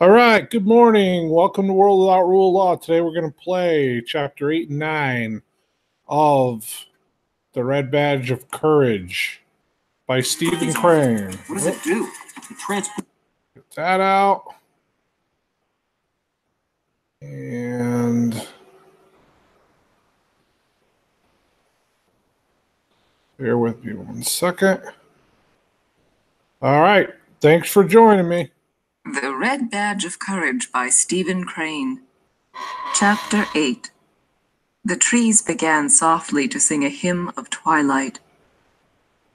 All right, good morning. Welcome to World Without Rule of Law. Today we're going to play Chapter 8 and 9 of The Red Badge of Courage by Stephen Crane. What does it do? Get that out. And bear with me 1 second. All right, thanks for joining me. The Red Badge of Courage by Stephen Crane. Chapter 8. The trees began softly to sing a hymn of twilight.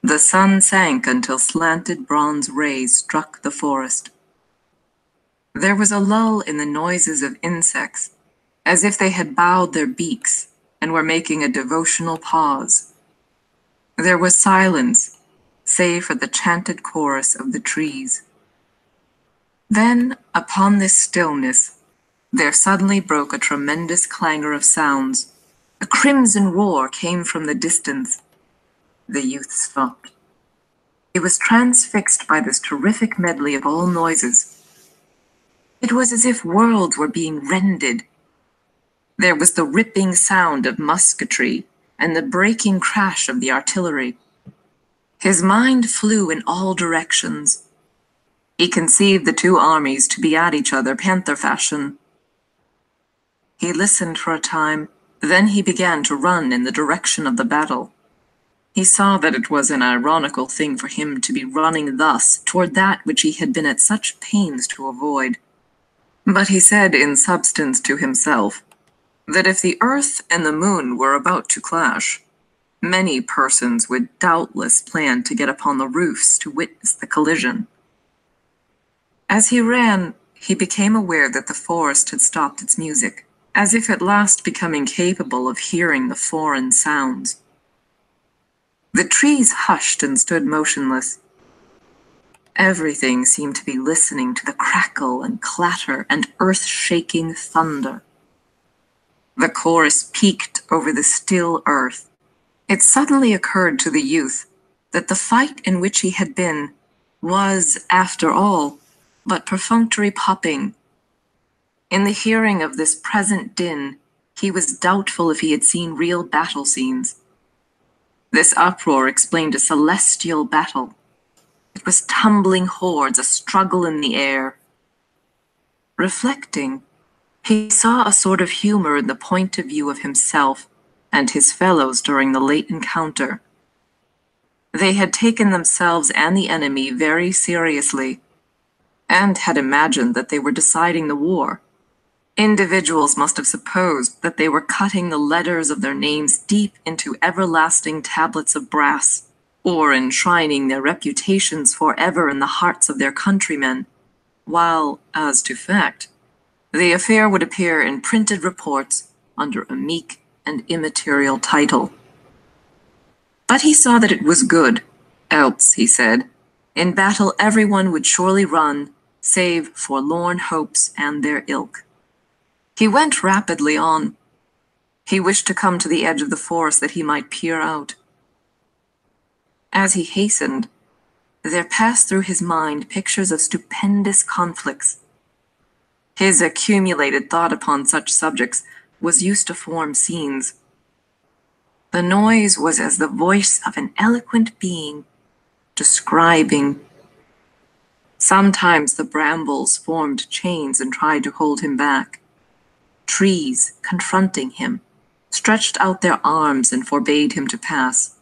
The sun sank until slanted bronze rays struck the forest. There was a lull in the noises of insects, as if they had bowed their beaks and were making a devotional pause. There was silence, save for the chanted chorus of the trees. Then, upon this stillness, there suddenly broke a tremendous clangor of sounds. A crimson roar came from the distance. The youth stopped. He was transfixed by this terrific medley of all noises. It was as if worlds were being rended. There was the ripping sound of musketry and the breaking crash of the artillery. His mind flew in all directions. He conceived the two armies to be at each other panther fashion. He listened for a time, then he began to run in the direction of the battle. He saw that it was an ironical thing for him to be running thus toward that which he had been at such pains to avoid. But he said in substance to himself that if the earth and the moon were about to clash, many persons would doubtless plan to get upon the roofs to witness the collision. As he ran, he became aware that the forest had stopped its music, as if at last becoming capable of hearing the foreign sounds. The trees hushed and stood motionless. Everything seemed to be listening to the crackle and clatter and earth-shaking thunder. The chorus peaked over the still earth. It suddenly occurred to the youth that the fight in which he had been was, after all, but perfunctory popping. In the hearing of this present din, he was doubtful if he had seen real battle scenes. This uproar explained a celestial battle. It was tumbling hordes, a struggle in the air. Reflecting, he saw a sort of humor in the point of view of himself and his fellows during the late encounter. They had taken themselves and the enemy very seriously, and had imagined that they were deciding the war. Individuals must have supposed that they were cutting the letters of their names deep into everlasting tablets of brass, or enshrining their reputations forever in the hearts of their countrymen, while, as to fact, the affair would appear in printed reports under a meek and immaterial title. But he saw that it was good, else, he said, in battle everyone would surely run, save forlorn hopes and their ilk. He went rapidly on. He wished to come to the edge of the forest that he might peer out. As he hastened, there passed through his mind pictures of stupendous conflicts. His accumulated thought upon such subjects was used to form scenes. The noise was as the voice of an eloquent being, describing. Sometimes the brambles formed chains and tried to hold him back. Trees, confronting him, stretched out their arms and forbade him to pass.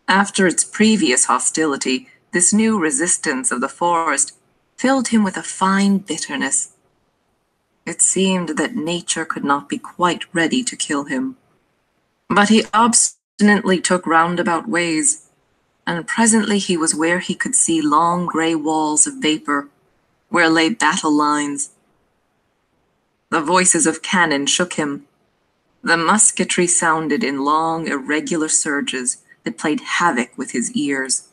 After its previous hostility, this new resistance of the forest filled him with a fine bitterness. It seemed that nature could not be quite ready to kill him. But he obstinately took roundabout ways, and presently he was where he could see long gray walls of vapor, where lay battle lines. The voices of cannon shook him. The musketry sounded in long, irregular surges that played havoc with his ears.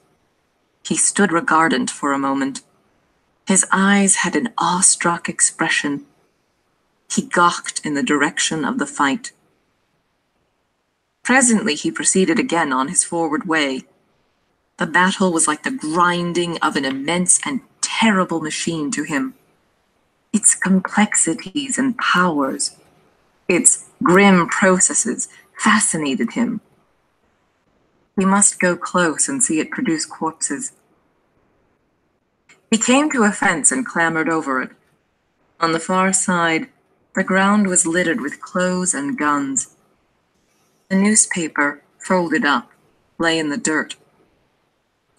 He stood regardant for a moment. His eyes had an awestruck expression. He gawked in the direction of the fight. Presently he proceeded again on his forward way. The battle was like the grinding of an immense and terrible machine to him. its complexities and powers, its grim processes fascinated him. He must go close and see it produce corpses. He came to a fence and clambered over it. On the far side, the ground was littered with clothes and guns. A newspaper, folded up, lay in the dirt.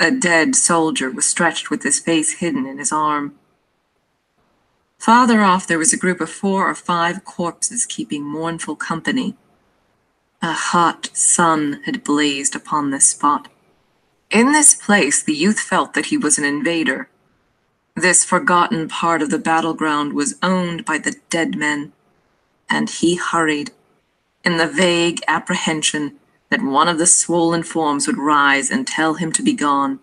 A dead soldier was stretched with his face hidden in his arm. Farther off, there was a group of 4 or 5 corpses keeping mournful company. A hot sun had blazed upon this spot. In this place, the youth felt that he was an invader. This forgotten part of the battleground was owned by the dead men, and he hurried, in the vague apprehension that one of the swollen forms would rise and tell him to be gone.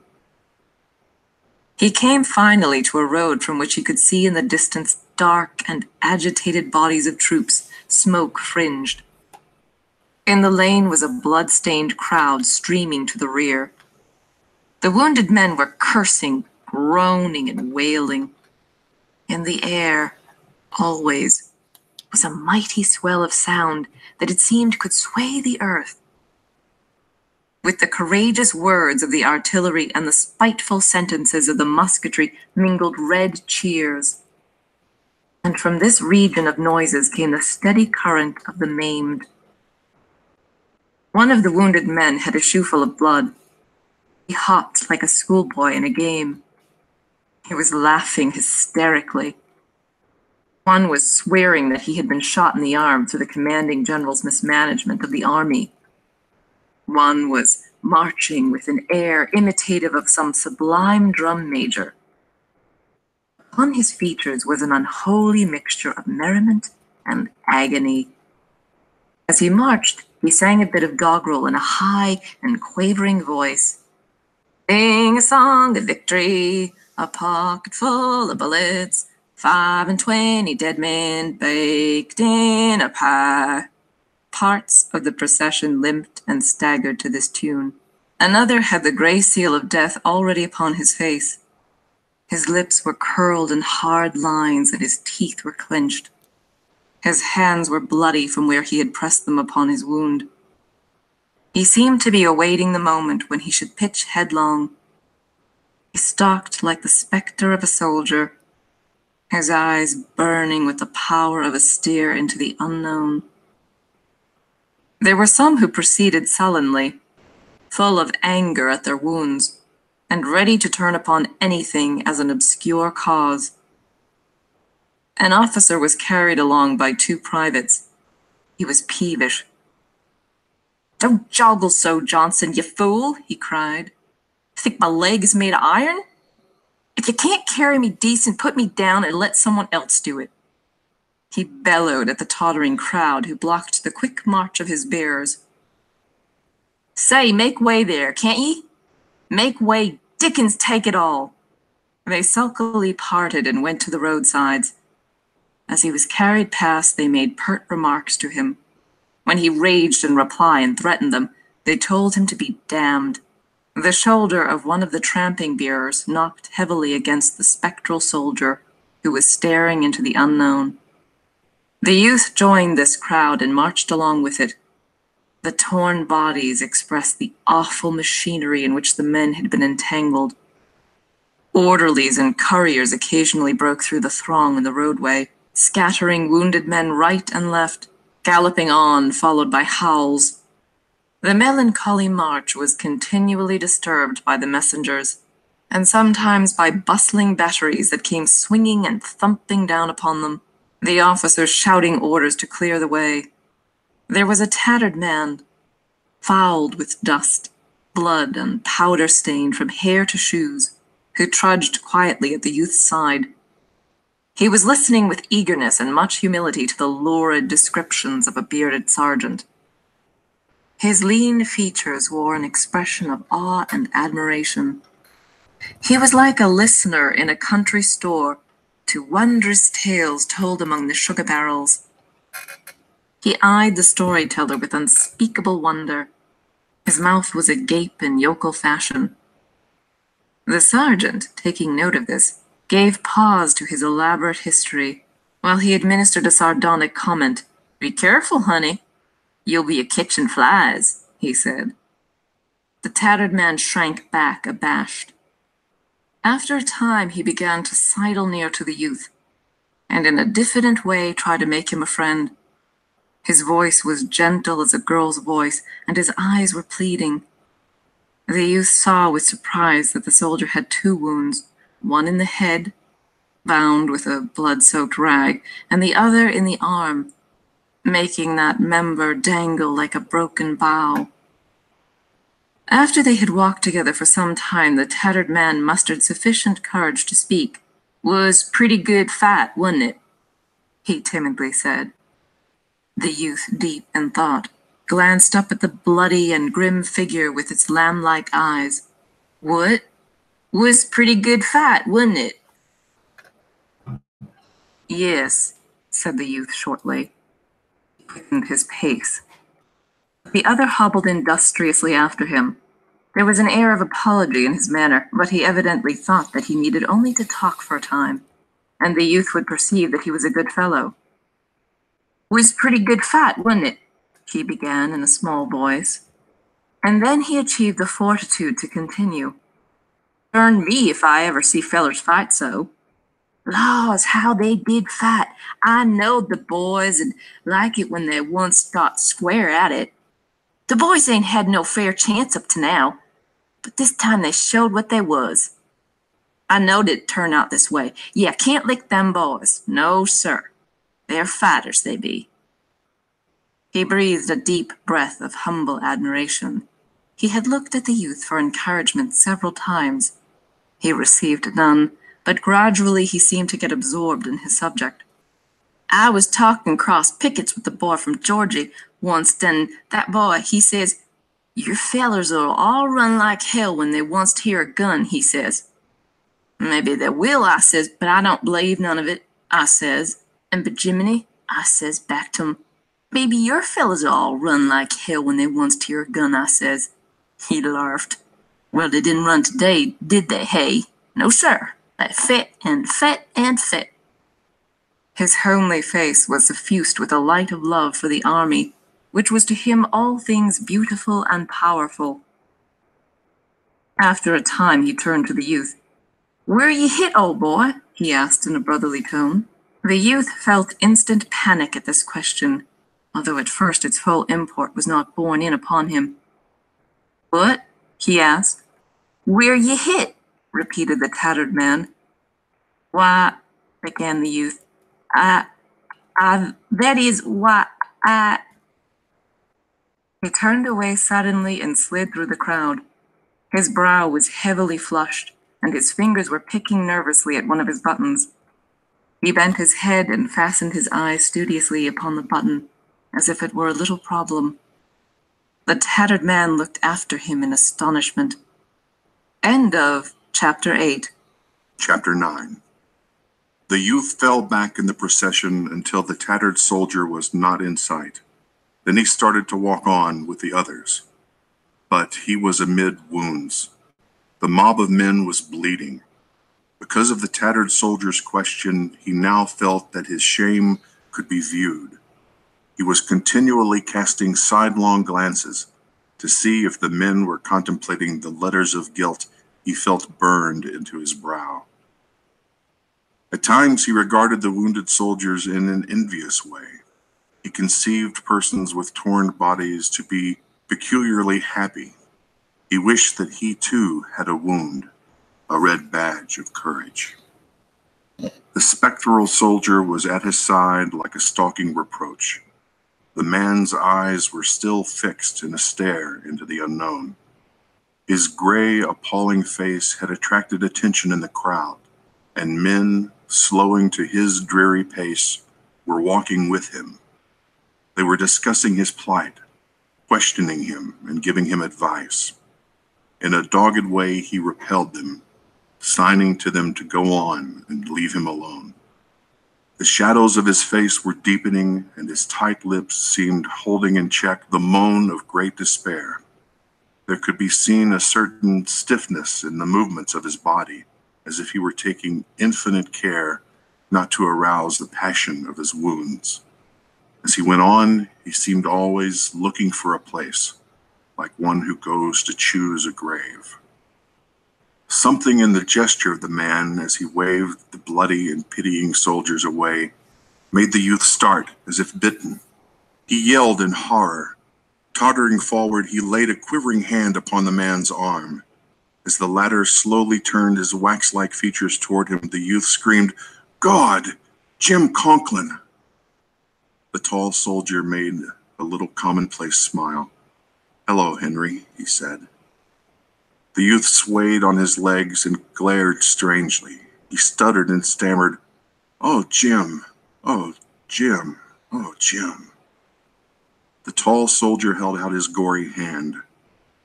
He came finally to a road from which he could see in the distance dark and agitated bodies of troops, smoke-fringed. In the lane was a blood-stained crowd streaming to the rear. The wounded men were cursing, groaning, and wailing. In the air, always, was a mighty swell of sound that it seemed could sway the earth. With the courageous words of the artillery and the spiteful sentences of the musketry mingled red cheers. And from this region of noises came the steady current of the maimed. One of the wounded men had a shoe full of blood. He hopped like a schoolboy in a game. He was laughing hysterically. One was swearing that he had been shot in the arm through the commanding general's mismanagement of the army. One was marching with an air imitative of some sublime drum major. Upon his features was an unholy mixture of merriment and agony. As he marched, he sang a bit of doggerel in a high and quavering voice. Sing a song of victory, a pocket full of bullets, 25 dead men baked in a pie. Parts of the procession limped and staggered to this tune. Another had the gray seal of death already upon his face. His lips were curled in hard lines and his teeth were clenched. His hands were bloody from where he had pressed them upon his wound. He seemed to be awaiting the moment when he should pitch headlong. He stalked like the specter of a soldier, his eyes burning with the power of a steer into the unknown. There were some who proceeded sullenly, full of anger at their wounds, and ready to turn upon anything as an obscure cause. An officer was carried along by 2 privates. He was peevish. "Don't joggle so, Johnson, you fool," he cried. "Think my leg is made of iron? If you can't carry me decent, put me down and let someone else do it." He bellowed at the tottering crowd who blocked the quick march of his bearers. "Say, make way there, can't ye? Make way, Dickens take it all." They sulkily parted and went to the roadsides. As he was carried past, they made pert remarks to him. When he raged in reply and threatened them, they told him to be damned. The shoulder of one of the tramping bearers knocked heavily against the spectral soldier who was staring into the unknown. The youth joined this crowd and marched along with it. The torn bodies expressed the awful machinery in which the men had been entangled. Orderlies and couriers occasionally broke through the throng in the roadway, scattering wounded men right and left, galloping on, followed by howls. The melancholy march was continually disturbed by the messengers, and sometimes by bustling batteries that came swinging and thumping down upon them, the officers shouting orders to clear the way. There was a tattered man, fouled with dust, blood, and powder stain from hair to shoes, who trudged quietly at the youth's side. He was listening with eagerness and much humility to the lurid descriptions of a bearded sergeant. His lean features wore an expression of awe and admiration. He was like a listener in a country store to wondrous tales told among the sugar barrels. He eyed the storyteller with unspeakable wonder. His mouth was agape in yokel fashion. The sergeant, taking note of this, gave pause to his elaborate history. while he administered a sardonic comment. "Be careful, honey. You'll be a-catching flies," he said. The tattered man shrank back, abashed. After a time, he began to sidle near to the youth, and in a diffident way try to make him a friend. His voice was gentle as a girl's voice, and his eyes were pleading. The youth saw with surprise that the soldier had 2 wounds, one in the head, bound with a blood-soaked rag, and the other in the arm, making that member dangle like a broken bough. After they had walked together for some time, the tattered man mustered sufficient courage to speak. "Was pretty good fight, wasn't it?" he timidly said. The youth, deep in thought, glanced up at the bloody and grim figure with its lamb-like eyes. "What? Was pretty good fight, wasn't it?" "Yes," said the youth shortly. He quickened his pace. The other hobbled industriously after him. There was an air of apology in his manner, but he evidently thought that he needed only to talk for a time, and the youth would perceive that he was a good fellow. "Was pretty good fight, wasn't it?" he began in a small voice, and then he achieved the fortitude to continue. "Darn me if I ever see fellers fight so. Laws, how they did fight. I knowed the boys 'd like it when they once got square at it. The boys ain't had no fair chance up to now, but this time they showed what they was. I knowed it'd turn out this way. Yeah, can't lick them boys. No, sir. They're fighters, they be." He breathed a deep breath of humble admiration. He had looked at the youth for encouragement several times. He received none, but gradually he seemed to get absorbed in his subject. "I was talking cross pickets with the boy from Georgie once, and that boy, he says, 'Your fellers'll all run like hell when they once hear a gun,' he says. 'Maybe they will,' I says, 'but I don't believe none of it,' I says. And b'jiminy, I says back to him, 'Maybe your fellers'll all run like hell when they once hear a gun,' I says. He laughed. 'Well, they didn't run today, did they, hey? No, sir. They fit and fit and fit.'" His homely face was suffused with a light of love for the army, which was to him all things beautiful and powerful. After a time he turned to the youth. "Where you hit, old boy?" he asked in a brotherly tone. The youth felt instant panic at this question, although at first its full import was not borne in upon him. "What?" he asked. "Where you hit?" repeated the tattered man. "Why," began the youth, that is, why, I—" He turned away suddenly and slid through the crowd. His brow was heavily flushed, and his fingers were picking nervously at one of his buttons. He bent his head and fastened his eyes studiously upon the button, as if it were a little problem. The tattered man looked after him in astonishment. End of Chapter 8. Chapter 9. The youth fell back in the procession until the tattered soldier was not in sight. Then he started to walk on with the others. But he was amid wounds. The mob of men was bleeding. Because of the tattered soldier's question, he now felt that his shame could be viewed. He was continually casting sidelong glances to see if the men were contemplating the letters of guilt he felt burned into his brow. At times he regarded the wounded soldiers in an envious way. He conceived persons with torn bodies to be peculiarly happy. He wished that he too had a wound, a red badge of courage. The spectral soldier was at his side like a stalking reproach. The man's eyes were still fixed in a stare into the unknown. His gray, appalling face had attracted attention in the crowd, and men, slowing to his dreary pace, were walking with him. They were discussing his plight, questioning him and giving him advice. In a dogged way, he repelled them, signing to them to go on and leave him alone. The shadows of his face were deepening, and his tight lips seemed holding in check the moan of great despair. There could be seen a certain stiffness in the movements of his body, as if he were taking infinite care not to arouse the passion of his wounds. As he went on, he seemed always looking for a place, like one who goes to choose a grave. Something in the gesture of the man as he waved the bloody and pitying soldiers away made the youth start as if bitten. He yelled in horror. Tottering forward, he laid a quivering hand upon the man's arm. As the latter slowly turned his wax-like features toward him, the youth screamed, "God! Jim Conklin!" The tall soldier made a little commonplace smile. "Hello, Henry," he said. The youth swayed on his legs and glared strangely. He stuttered and stammered, "Oh, Jim! Oh, Jim! Oh, Jim!" The tall soldier held out his gory hand.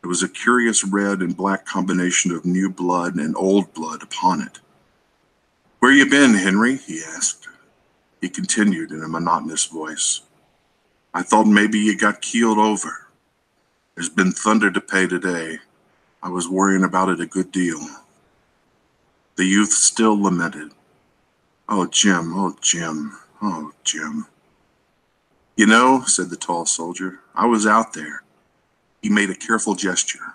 There was a curious red and black combination of new blood and old blood upon it. "Where you been, Henry?" he asked. He continued in a monotonous voice, "I thought maybe you got keeled over. There's been thunder to pay today. I was worrying about it a good deal." The youth still lamented, "Oh, Jim, oh, Jim, oh, Jim." "You know," said the tall soldier, "I was out there." He made a careful gesture.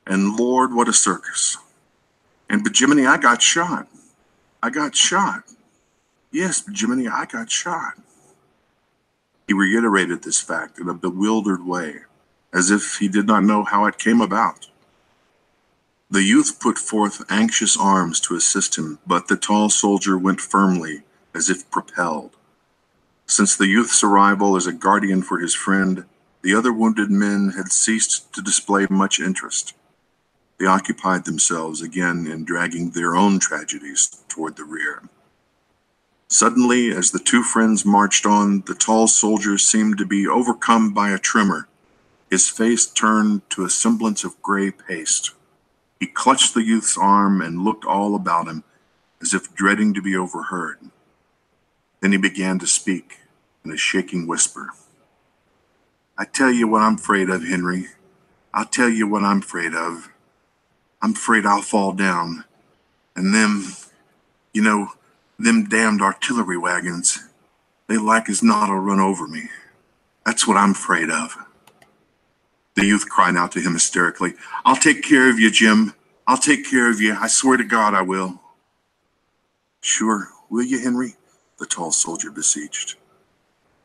"And Lord, what a circus. And B'Jiminy, I got shot. I got shot. Yes, B'Jiminy, I got shot." He reiterated this fact in a bewildered way, as if he did not know how it came about. The youth put forth anxious arms to assist him, but the tall soldier went firmly, as if propelled. Since the youth's arrival as a guardian for his friend, the other wounded men had ceased to display much interest. They occupied themselves again in dragging their own tragedies toward the rear. Suddenly, as the two friends marched on, the tall soldier seemed to be overcome by a tremor. His face turned to a semblance of gray paste. He clutched the youth's arm and looked all about him, as if dreading to be overheard. Then he began to speak in a shaking whisper. "I tell you what I'm afraid of, Henry. I'll tell you what I'm afraid of. I'm afraid I'll fall down. And them damned artillery wagons, they like as not'll run over me. That's what I'm afraid of." The youth cried out to him hysterically, "I'll take care of you, Jim. I'll take care of you. I swear to God I will." "Sure, will you, Henry?" the tall soldier beseeched.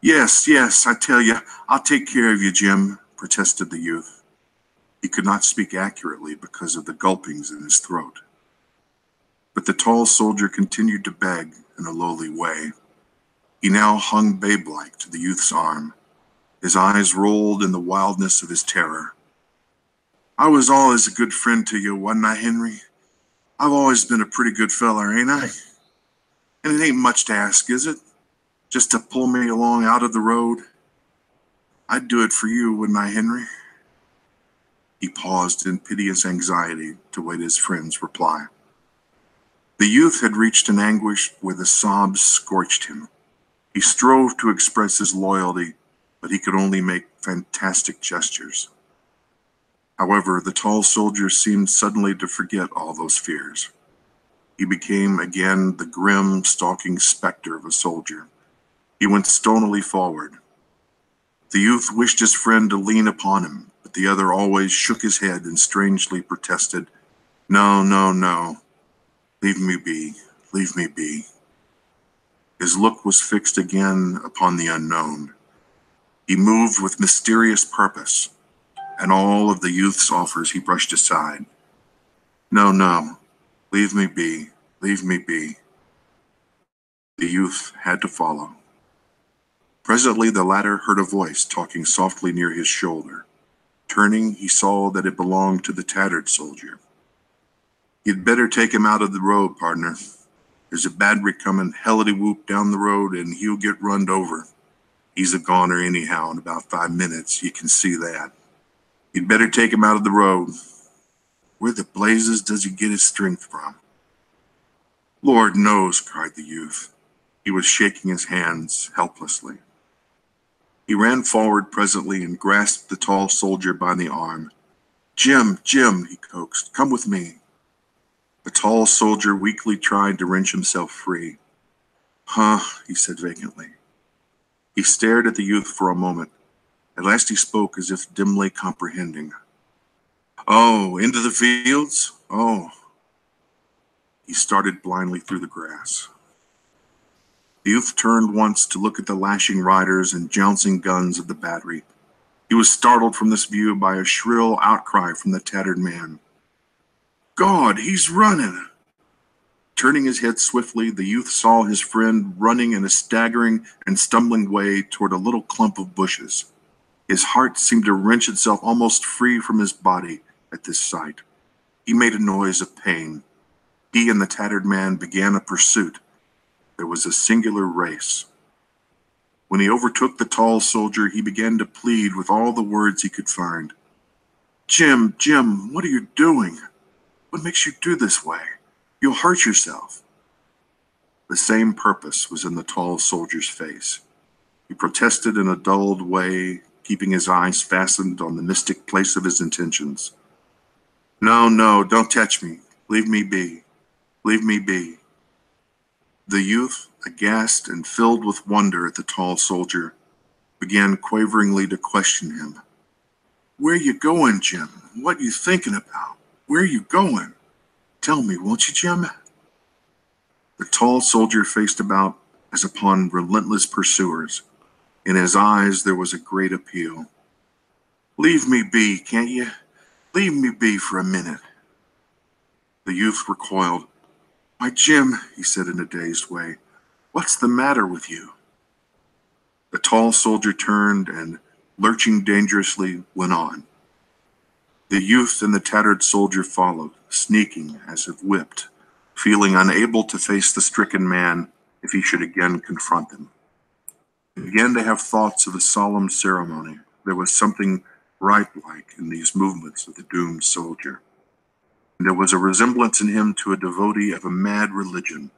Yes, I tell you, I'll take care of you, Jim," protested the youth. He could not speak accurately because of the gulpings in his throat. But the tall soldier continued to beg in a lowly way. He now hung babe-like to the youth's arm. His eyes rolled in the wildness of his terror. "I was always a good friend to you, wasn't I, Henry? I've always been a pretty good feller, ain't I? And it ain't much to ask, is it? Just to pull me along out of the road? I'd do it for you, wouldn't I, Henry?" He paused in piteous anxiety to wait his friend's reply. The youth had reached an anguish where the sobs scorched him. He strove to express his loyalty, but he could only make fantastic gestures. However, the tall soldier seemed suddenly to forget all those fears. He became again the grim, stalking specter of a soldier. He went stonily forward. The youth wished his friend to lean upon him, but the other always shook his head and strangely protested, No. Leave me be, leave me be." His look was fixed again upon the unknown. He moved with mysterious purpose, and all of the youth's offers he brushed aside. No, leave me be, leave me be." The youth had to follow. Presently the latter heard a voice talking softly near his shoulder. Turning, he saw that it belonged to the tattered soldier. "You'd better take him out of the road, partner. There's a battery coming hellity-whoop down the road, and he'll get runned over. He's a goner anyhow in about 5 minutes, you can see that. You'd better take him out of the road. Where the blazes does he get his strength from?" "Lord knows," cried the youth. He was shaking his hands helplessly. He ran forward presently and grasped the tall soldier by the arm. Jim, he coaxed, "come with me." The tall soldier weakly tried to wrench himself free. Huh, he said vacantly. He stared at the youth for a moment. At last he spoke as if dimly comprehending. Oh, into the fields? Oh. He started blindly through the grass. The youth turned once to look at the lashing riders and jouncing guns of the battery. He was startled from this view by a shrill outcry from the tattered man. God, he's running! Turning his head swiftly, the youth saw his friend running in a staggering and stumbling way toward a little clump of bushes. His heart seemed to wrench itself almost free from his body at this sight. He made a noise of pain. He and the tattered man began a pursuit. There was a singular race. When he overtook the tall soldier, he began to plead with all the words he could find. Jim, what are you doing? What makes you do this way? You'll hurt yourself. The same purpose was in the tall soldier's face. He protested in a dulled way, keeping his eyes fastened on the mystic place of his intentions. No, don't touch me. Leave me be. Leave me be. The youth, aghast and filled with wonder at the tall soldier, began quaveringly to question him. Where you going, Jim? What you thinking about? Where you going? Tell me, won't you, Jim? The tall soldier faced about as upon relentless pursuers. In his eyes there was a great appeal. Leave me be, can't you? Leave me be for a minute. The youth recoiled. Why, Jim, he said in a dazed way, what's the matter with you? The tall soldier turned and, lurching dangerously, went on. The youth and the tattered soldier followed, sneaking as if whipped, feeling unable to face the stricken man if he should again confront them. He began to have thoughts of a solemn ceremony. There was something rite-like in these movements of the doomed soldier. And there was a resemblance in him to a devotee of a mad religion,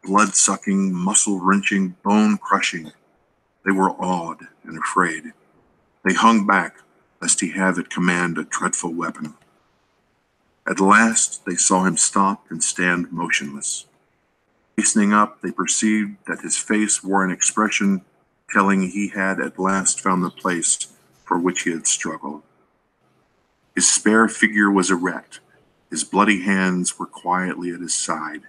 blood-sucking, muscle-wrenching, bone-crushing. They were awed and afraid. They hung back, lest he have at command a dreadful weapon. At last they saw him stop and stand motionless. Hastening up, they perceived that his face wore an expression telling he had at last found the place for which he had struggled. His spare figure was erect. His bloody hands were quietly at his side.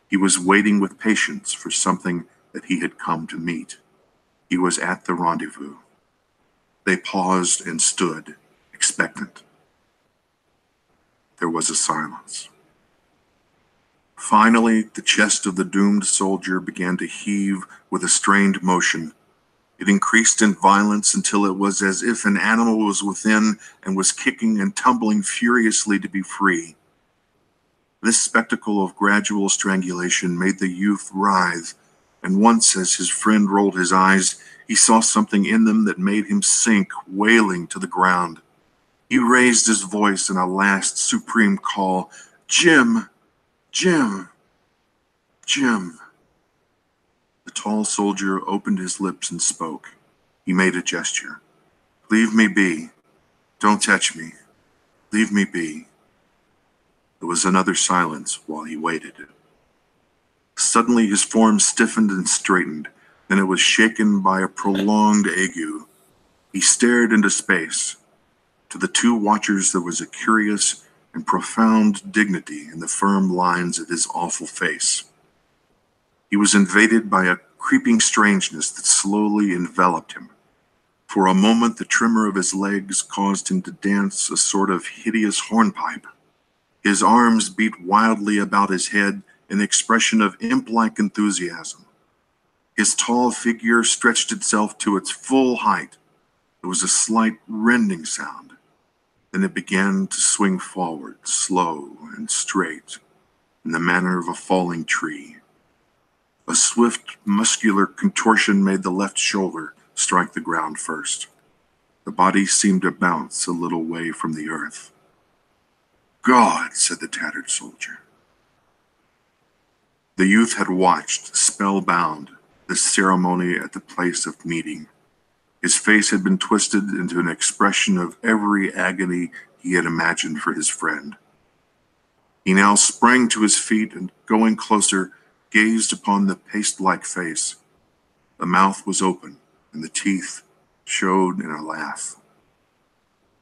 He was waiting with patience for something that he had come to meet. He was at the rendezvous. They paused and stood, expectant. There was a silence. Finally, the chest of the doomed soldier began to heave with a strained motion. It increased in violence until it was as if an animal was within and was kicking and tumbling furiously to be free. This spectacle of gradual strangulation made the youth writhe, and once as his friend rolled his eyes, he saw something in them that made him sink, wailing, to the ground. He raised his voice in a last supreme call, Jim! Jim! Jim! The tall soldier opened his lips and spoke. He made a gesture. Leave me be. Don't touch me. Leave me be. There was another silence while he waited. Suddenly his form stiffened and straightened. Then it was shaken by a prolonged ague. He stared into space. To the two watchers there was a curious and profound dignity in the firm lines of his awful face. He was invaded by a creeping strangeness that slowly enveloped him. For a moment the tremor of his legs caused him to dance a sort of hideous hornpipe. His arms beat wildly about his head in the expression of imp-like enthusiasm. His tall figure stretched itself to its full height. There was a slight rending sound. Then it began to swing forward, slow and straight, in the manner of a falling tree. A swift, muscular contortion made the left shoulder strike the ground first. The body seemed to bounce a little way from the earth. God, said the tattered soldier. The youth had watched, spellbound, this ceremony at the place of meeting. His face had been twisted into an expression of every agony he had imagined for his friend. He now sprang to his feet and, going closer, gazed upon the paste-like face. The mouth was open, and the teeth showed in a laugh.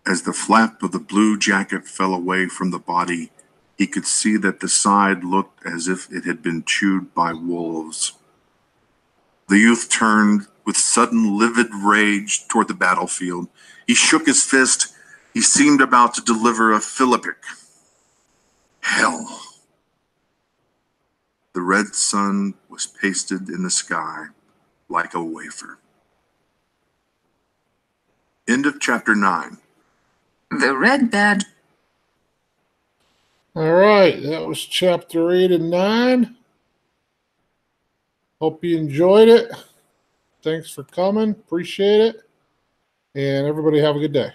As the flap of the blue jacket fell away from the body, he could see that the side looked as if it had been chewed by wolves. The youth turned with sudden livid rage toward the battlefield. He shook his fist. He seemed about to deliver a philippic. Hell! The red sun was pasted in the sky like a wafer. End of chapter 9. The Red Badge. All right, that was chapter 8 and 9. Hope you enjoyed it. Thanks for coming. Appreciate it. And everybody have a good day.